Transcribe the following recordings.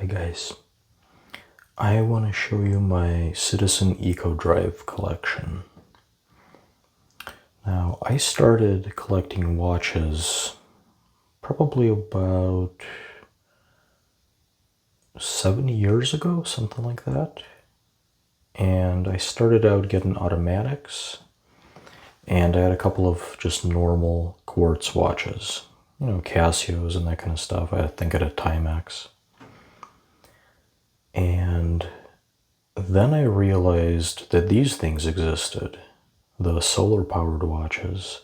Hi guys, I want to show you my Citizen Eco Drive collection. Now, I started collecting watches probably about 7 years ago, something like that. And I started out getting automatics, and I had a couple of just normal quartz watches, you know, Casios and that kind of stuff. I think I had a Timex. And then I realized that these things existed, the solar-powered watches.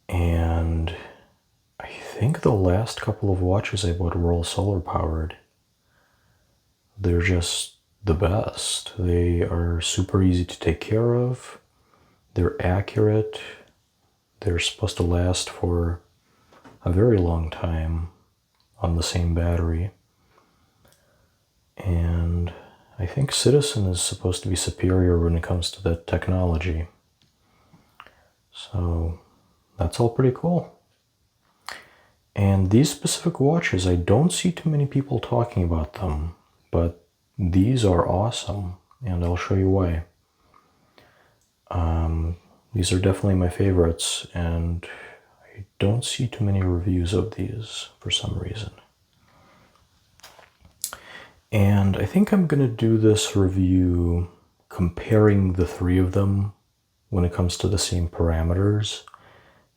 And I think the last couple of watches I bought were all solar-powered. They're just the best. They are super easy to take care of. They're accurate. They're supposed to last for a very long time on the same battery. And I think Citizen is supposed to be superior when it comes to that technology. So that's all pretty cool. And these specific watches, I don't see too many people talking about them, but these are awesome, and I'll show you why. These are definitely my favorites, and I don't see too many reviews of these for some reason. And I think I'm going to do this review comparing the three of them when it comes to the same parameters.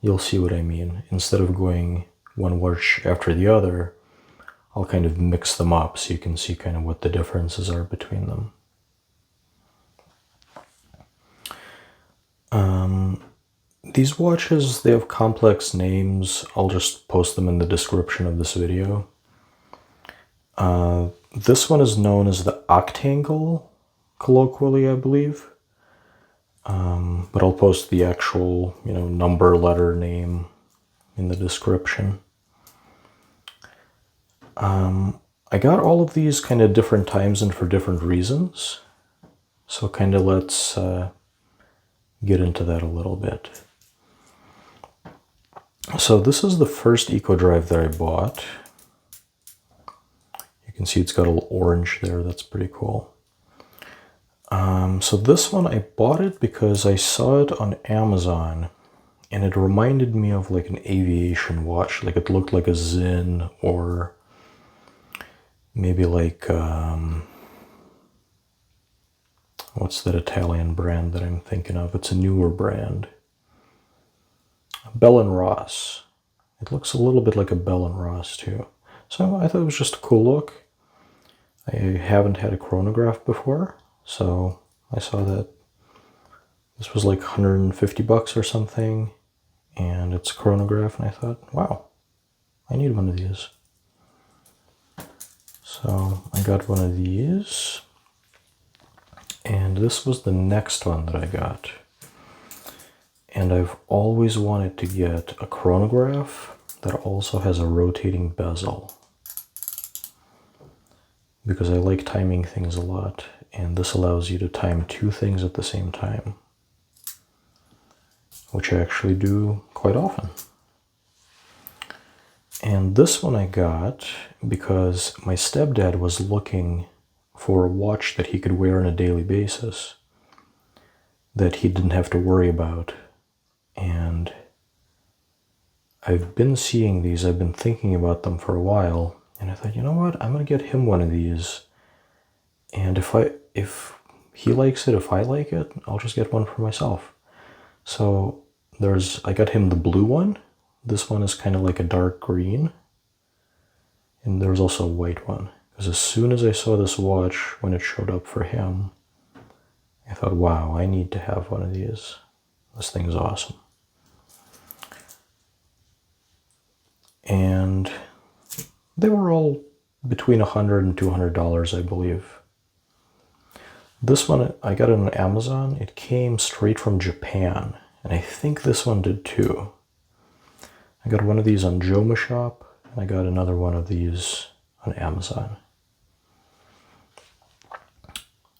You'll see what I mean. Instead of going one watch after the other, I'll kind of mix them up so you can see kind of what the differences are between them. These watches, they have complex names. I'll just post them in the description of this video. This one is known as the octangle, colloquially, I believe. But I'll post the actual, number, letter, name in the description. I got all of these kind of different times and for different reasons. So kind of let's get into that a little bit. So this is the first Eco Drive that I bought. You can see it's got a little orange there. That's pretty cool. So this one, I bought it because I saw it on Amazon, and it reminded me of like an aviation watch. Like it looked like a Zin, or maybe like, what's that Italian brand that I'm thinking of? It's a newer brand. Bell & Ross. It looks a little bit like a Bell & Ross too. So I thought it was just a cool look. I haven't had a chronograph before, so I saw that this was like 150 bucks or something, and it's a chronograph, and I thought, wow, I need one of these. So I got one of these, and this was the next one that I got. And I've always wanted to get a chronograph that also has a rotating bezel, because I like timing things a lot, and this allows you to time two things at the same time, which I actually do quite often. And this one I got because my stepdad was looking for a watch that he could wear on a daily basis that he didn't have to worry about. And I've been seeing these, I've been thinking about them for a while, and I thought, you know what, I'm going to get him one of these. And if he likes it, if I like it, I'll just get one for myself. So I got him the blue one. This one is kind of like a dark green. And there's also a white one. Because as soon as I saw this watch, when it showed up for him, I thought, wow, I need to have one of these. This thing's awesome. And they were all between $100 and $200, I believe. This one I got it on Amazon. It came straight from Japan, and I think this one did too. I got one of these on Joma Shop, and I got another one of these on Amazon.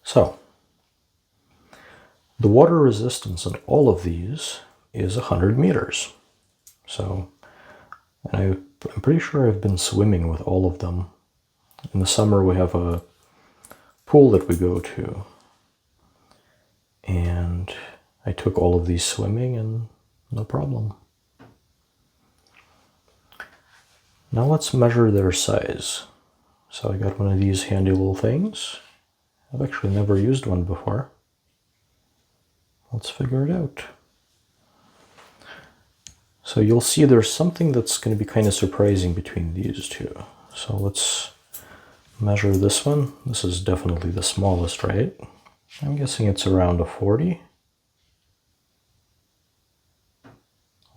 So, the water resistance on all of these is 100 meters. So, and I'm pretty sure I've been swimming with all of them In the summer we have a pool that we go to, and I took all of these swimming and no problem. Now let's measure their size. So I got one of these handy little things. I've actually never used one before. Let's figure it out. So you'll see there's something that's going to be kind of surprising between these two. So let's measure this one. This is definitely the smallest, right? I'm guessing it's around a 40.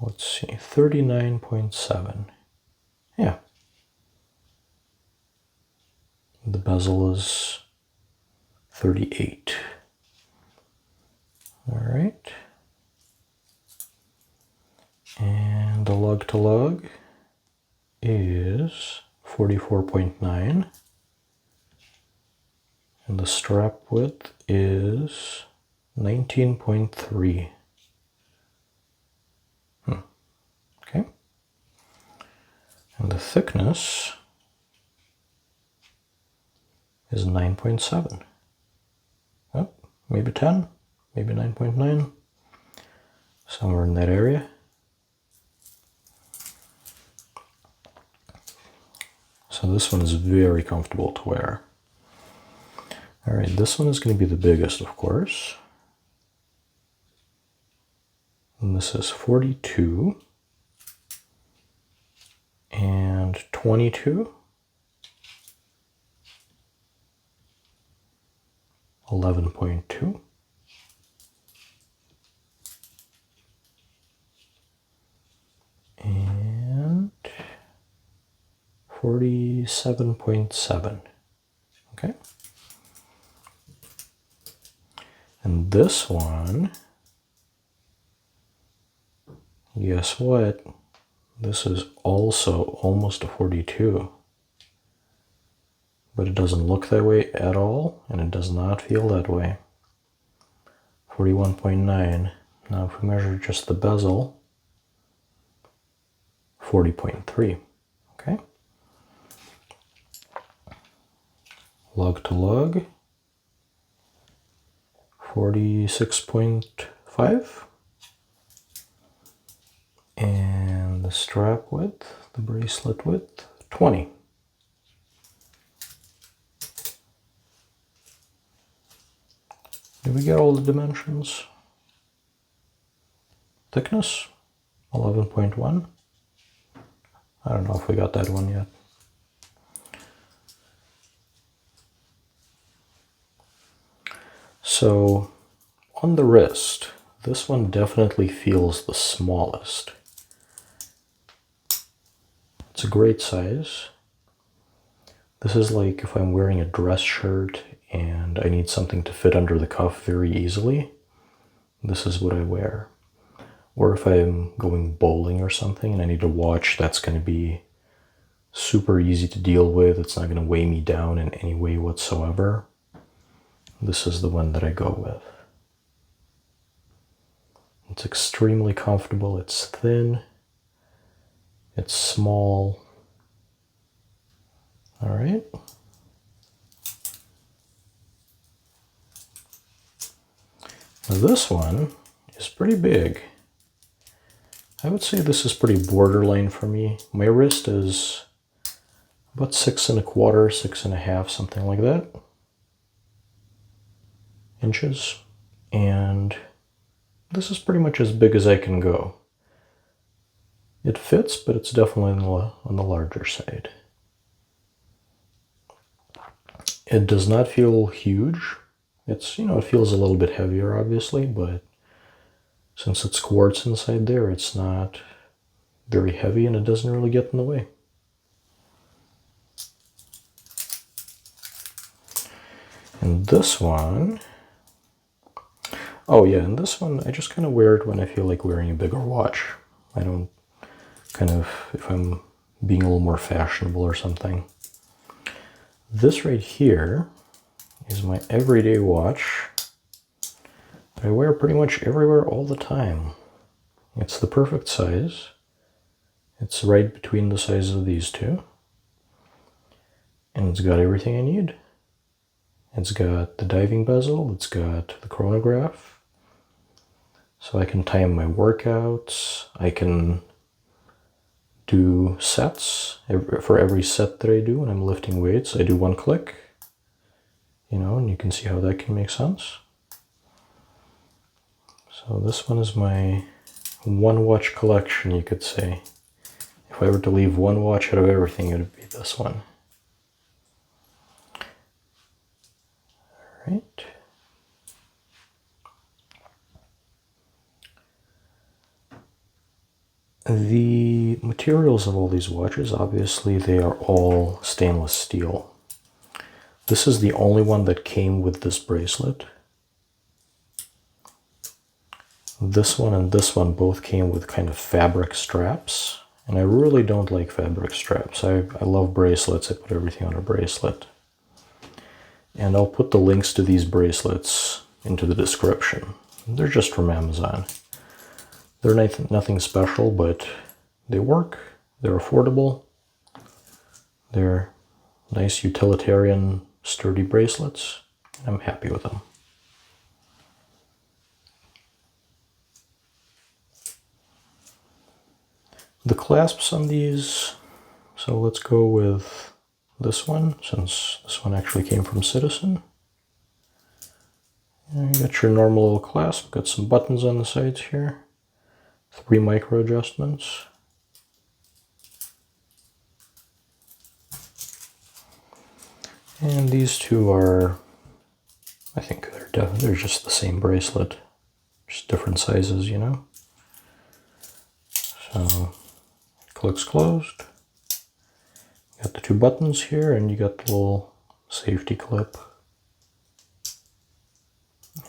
Let's see, 39.7. Yeah. The bezel is 38. All right. And the lug to lug is 44.9. And the strap width is 19.3. Okay. And the thickness is 9.7. Oh, maybe 10, maybe 9.9. Somewhere in that area. So this one is very comfortable to wear. All right, this one is going to be the biggest, of course. And this is 42 and 22, 11.2, and 47.7. Okay. And this one, guess what? This is also almost a 42. But it doesn't look that way at all, and it does not feel that way. 41.9. Now if we measure just the bezel, 40.3. Okay. Lug to lug, 46.5. And the strap width, the bracelet width, 20. Did we get all the dimensions? Thickness, 11.1. I don't know if we got that one yet. So on the wrist, this one definitely feels the smallest. It's a great size. This is like if I'm wearing a dress shirt and I need something to fit under the cuff very easily, this is what I wear. Or if I'm going bowling or something and I need a watch that's going to be super easy to deal with, it's not going to weigh me down in any way whatsoever, this is the one that I go with. It's extremely comfortable, it's thin, it's small. All right. Now this one is pretty big. I would say this is pretty borderline for me. My wrist is about 6 1/4, 6.5, something like that, inches. And this is pretty much as big as I can go. It fits, but it's definitely on the larger side. It does not feel huge. It's, it feels a little bit heavier, obviously, but since it's quartz inside there, it's not very heavy and it doesn't really get in the way. And this one, oh yeah, and this one, I just kind of wear it when I feel like wearing a bigger watch. I don't if I'm being a little more fashionable or something. This right here is my everyday watch that I wear pretty much everywhere all the time. It's the perfect size. It's right between the sizes of these two. And it's got everything I need. It's got the diving bezel, it's got the chronograph, so I can time my workouts, I can do sets. For every set that I do when I'm lifting weights, I do one click, and you can see how that can make sense. So this one is my one watch collection, you could say. If I were to leave one watch out of everything, it would be this one. All right. The materials of all these watches, obviously, they are all stainless steel. This is the only one that came with this bracelet. This one and this one both came with kind of fabric straps, and I really don't like fabric straps. I love bracelets. I put everything on a bracelet. And I'll put the links to these bracelets into the description. They're just from Amazon. They're nothing special, but they work. They're affordable. They're nice, utilitarian, sturdy bracelets. I'm happy with them. The clasps on these, so let's go with this one, since this one actually came from Citizen. And you got your normal little clasp, got some buttons on the sides here. 3 micro adjustments. And these two are, I think they're just the same bracelet, just different sizes, So, clicks closed. Got the 2 buttons here, and you got the little safety clip.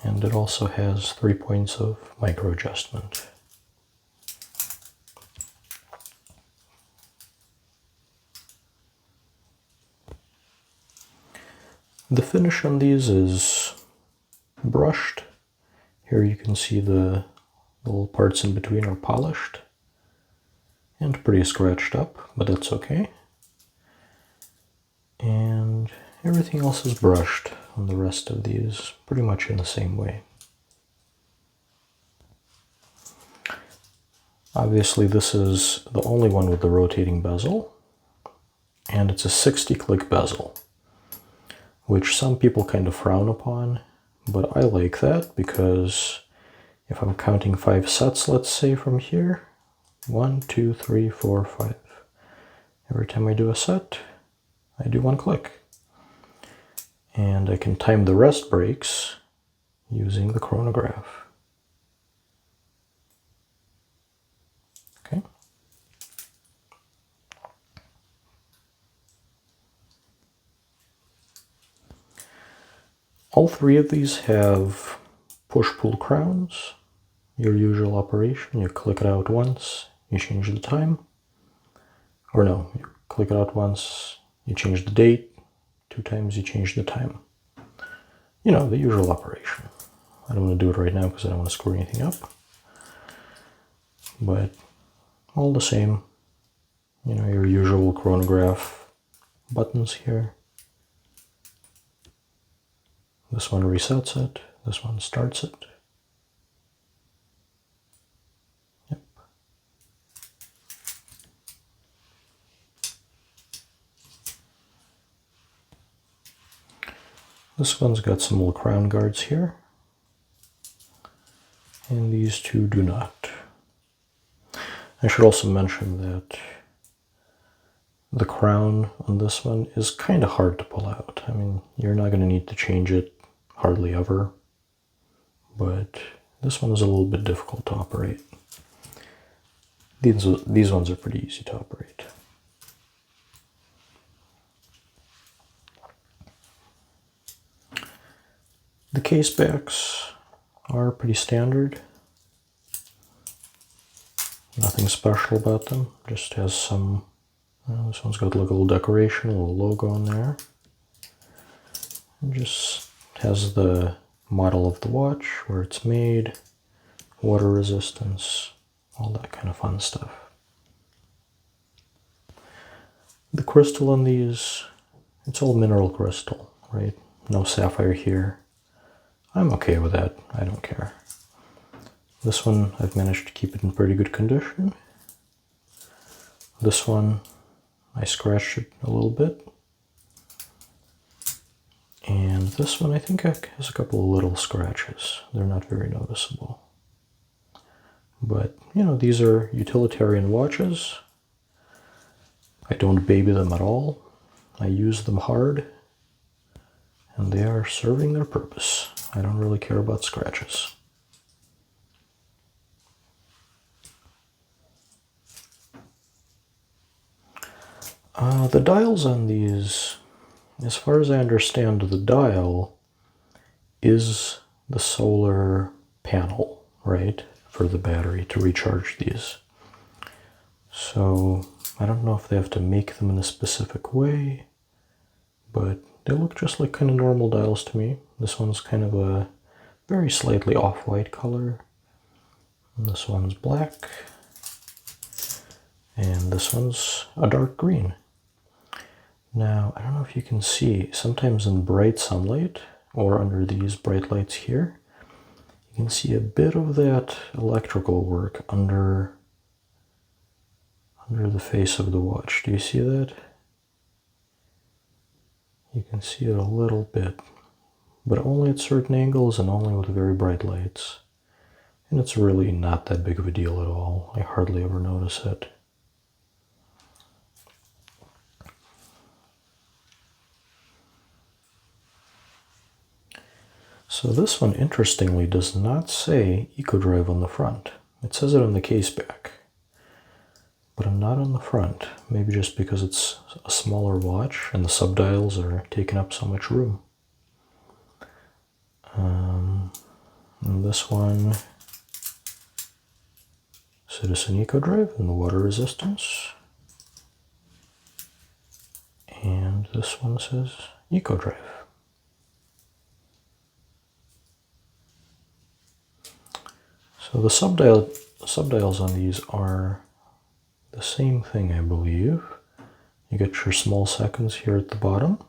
And it also has 3 points of micro adjustment. The finish on these is brushed. Here you can see the little parts in between are polished and pretty scratched up, but that's okay. And everything else is brushed on the rest of these, pretty much in the same way. Obviously this is the only one with the rotating bezel, and it's a 60-click bezel, which some people kind of frown upon, but I like that because if I'm counting 5 sets, let's say from here, 1, 2, 3, 4, 5. Every time I do a set, I do 1 click. And I can time the rest breaks using the chronograph. Okay. All 3 of these have push-pull crowns. Your usual operation, you click it out once, you change the time. Or no, you click it out once, you change the date. 2 times you change the time. The usual operation. I don't want to do it right now because I don't want to screw anything up. But all the same, your usual chronograph buttons here. This one resets it, this one starts it. Yep. This one's got some little crown guards here, and these 2 do not. I should also mention that the crown on this one is kind of hard to pull out. I mean, you're not going to need to change it hardly ever, but this one is a little bit difficult to operate. These ones are pretty easy to operate. The case backs are pretty standard. Nothing special about them, just has some, this one's got like a little decoration, a little logo on there. It just has the model of the watch, where it's made, water resistance, all that kind of fun stuff. The crystal on these It's all mineral crystal, right? No sapphire here. I'm okay with that. I don't care. This one, I've managed to keep it in pretty good condition. This one, I scratched it a little bit. And this one, I think, has a couple of little scratches. They're not very noticeable. But, you know, these are utilitarian watches. I don't baby them at all. I use them hard. And they are serving their purpose. I don't really care about scratches. The dials on these, as far as I understand, the dial is the solar panel, right, for the battery to recharge these. So I don't know if they have to make them in a specific way, but they look just like kind of normal dials to me. This one's kind of a very slightly off-white color. And this one's black. And this one's a dark green. Now, I don't know if you can see, sometimes in bright sunlight or under these bright lights here, you can see a bit of that electrical work under the face of the watch. Do you see that? You can see it a little bit, but only at certain angles and only with very bright lights. And it's really not that big of a deal at all. I hardly ever notice it. So this one, interestingly, does not say EcoDrive on the front. It says it on the case back, but not on the front. Maybe just because it's a smaller watch and the subdials are taking up so much room. And this one, Citizen EcoDrive and the water resistance. And this one says EcoDrive. So the subdials on these are the same thing, I believe. You get your small seconds here at the bottom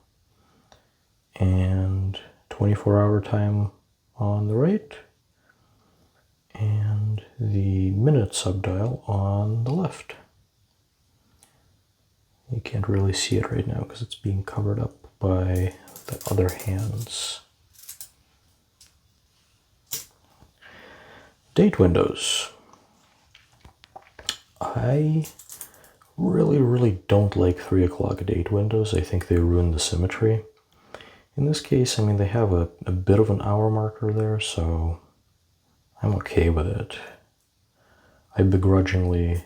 and 24-hour time on the right and the minute subdial on the left. You can't really see it right now because it's being covered up by the other hands. Date windows. I really don't like 3 o'clock date windows. I think they ruin the symmetry. In this case, I mean, they have a bit of an hour marker there, so I'm okay with it. I begrudgingly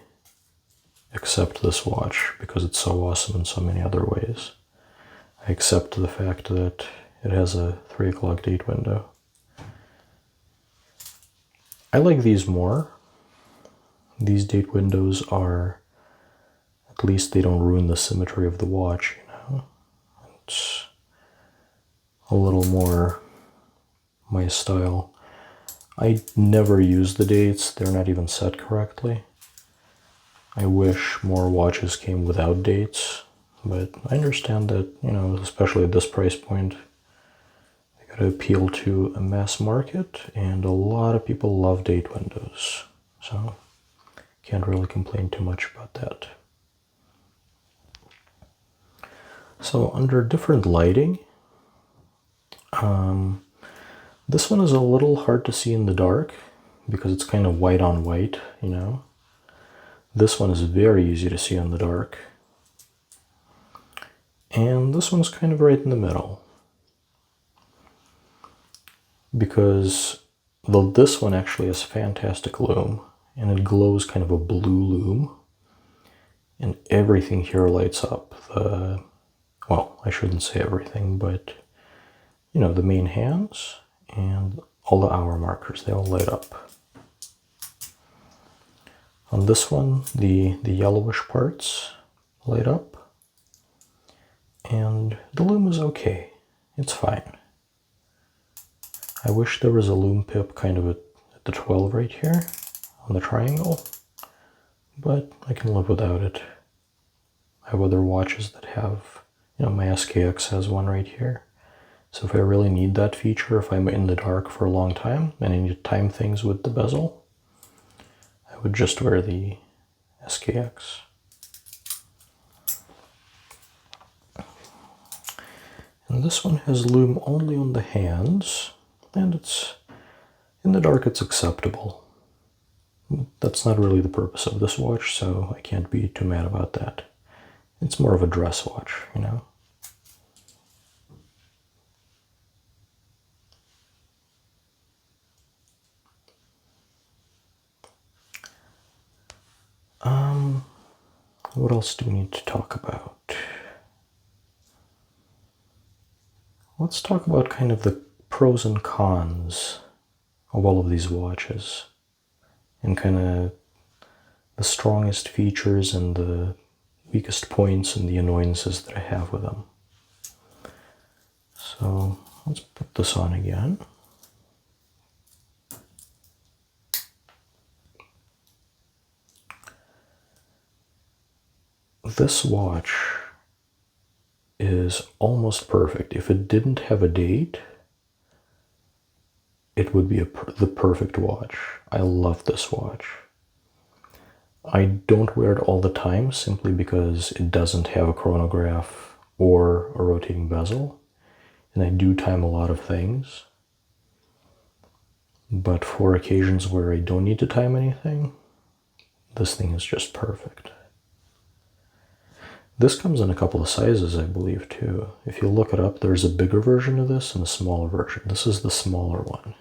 accept this watch because it's so awesome in so many other ways. I accept the fact that it has a 3 o'clock date window. I like these more. These date windows are, at least they don't ruin the symmetry of the watch, you know. It's a little more my style. I never use the dates. They're not even set correctly. I wish more watches came without dates, but I understand that, you know, especially at this price point, I gotta appeal to a mass market, and a lot of people love date windows, so can't really complain too much about that. So under different lighting, this one is a little hard to see in the dark because it's kind of white on white, you know. This one is very easy to see in the dark. And this one's kind of right in the middle. Because though this one actually has fantastic lume, and it glows kind of a blue lume, and everything here lights up. Well, I shouldn't say everything, but you know, the main hands and all the hour markers, they all light up. On this one, the yellowish parts light up, and the lume is okay. It's fine. I wish there was a lume pip kind of at the 12 right here on the triangle, but I can live without it. I have other watches that have My SKX has one right here. So if I really need that feature, if I'm in the dark for a long time and I need to time things with the bezel, I would just wear the SKX. And this one has lume only on the hands, and it's in the dark it's acceptable. That's not really the purpose of this watch, so I can't be too mad about that. It's more of a dress watch, you know? What else do we need to talk about? Let's talk about kind of the pros and cons of all of these watches, and kind of the strongest features and the weakest points and the annoyances that I have with them. So let's put this on again. This watch is almost perfect. If it didn't have a date, it would be the perfect watch. I love this watch. I don't wear it all the time simply because it doesn't have a chronograph or a rotating bezel, and I do time a lot of things. But for occasions where I don't need to time anything, this thing is just perfect. This comes in a couple of sizes, I believe, too. If you look it up, there's a bigger version of this and a smaller version. This is the smaller one.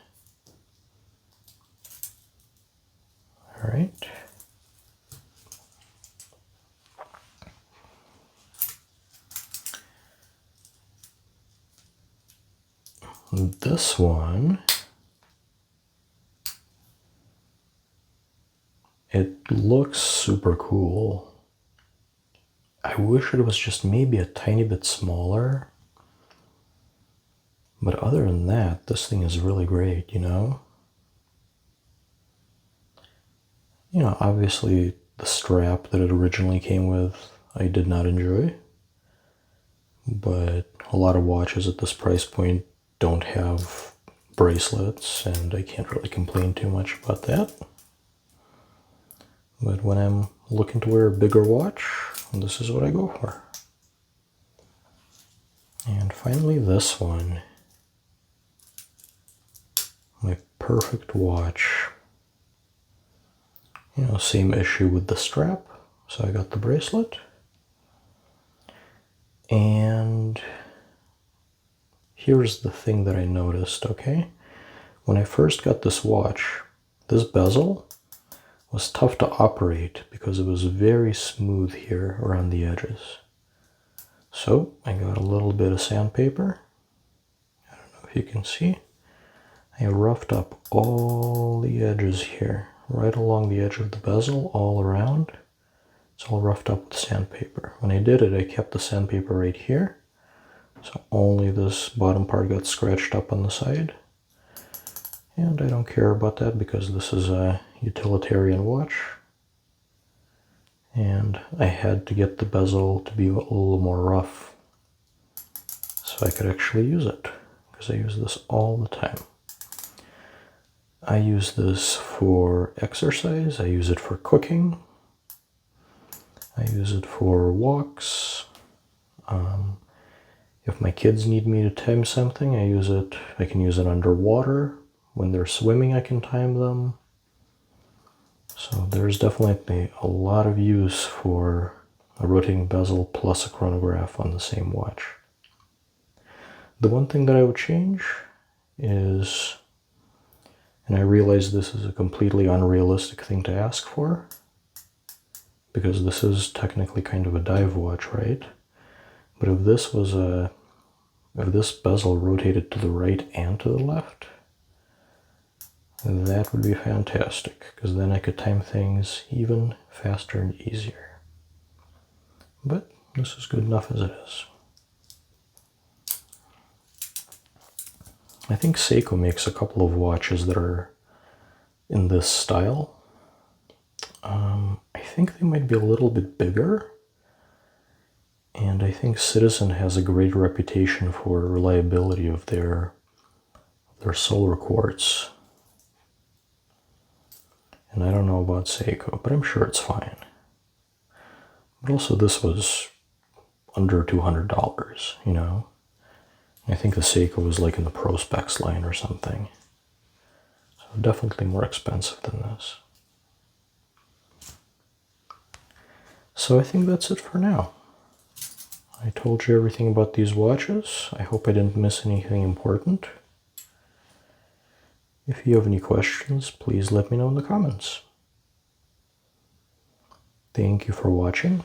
All right. This one, it looks super cool. I wish it was just maybe a tiny bit smaller. But other than that, this thing is really great, you know? Obviously the strap that it originally came with, I did not enjoy. But a lot of watches at this price point don't have bracelets, and I can't really complain too much about that. But when I'm looking to wear a bigger watch, this is what I go for. And finally this one. My perfect watch. Same issue with the strap. So I got the bracelet. And here's the thing that I noticed, okay? When I first got this watch, this bezel was tough to operate because it was very smooth here around the edges. So I got a little bit of sandpaper. I don't know if you can see. I roughed up all the edges here, right along the edge of the bezel, all around. It's all roughed up with sandpaper. When I did it, I kept the sandpaper right here. So only this bottom part got scratched up on the side. And I don't care about that because this is a utilitarian watch. And I had to get the bezel to be a little more rough so I could actually use it, because I use this all the time. I use this for exercise, I use it for cooking, I use it for walks. If my kids need me to time something, I can use it underwater. When they're swimming, I can time them. So there's definitely a lot of use for a rotating bezel plus a chronograph on the same watch. The one thing that I would change is, and I realize this is a completely unrealistic thing to ask for, because this is technically kind of a dive watch, right? But if this bezel rotated to the right and to the left, that would be fantastic, because then I could time things even faster and easier. But this is good enough as it is. I think Seiko makes a couple of watches that are in this style. I think they might be a little bit bigger, And I think Citizen has a great reputation for reliability of their solar quartz. And I don't know about Seiko, but I'm sure it's fine. But also this was under $200, you know? I think the Seiko was like in the Pro Specs line or something. So definitely more expensive than this. So I think that's it for now. I told you everything about these watches. I hope I didn't miss anything important. If you have any questions, please let me know in the comments. Thank you for watching.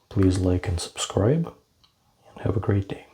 Please like and subscribe, and have a great day.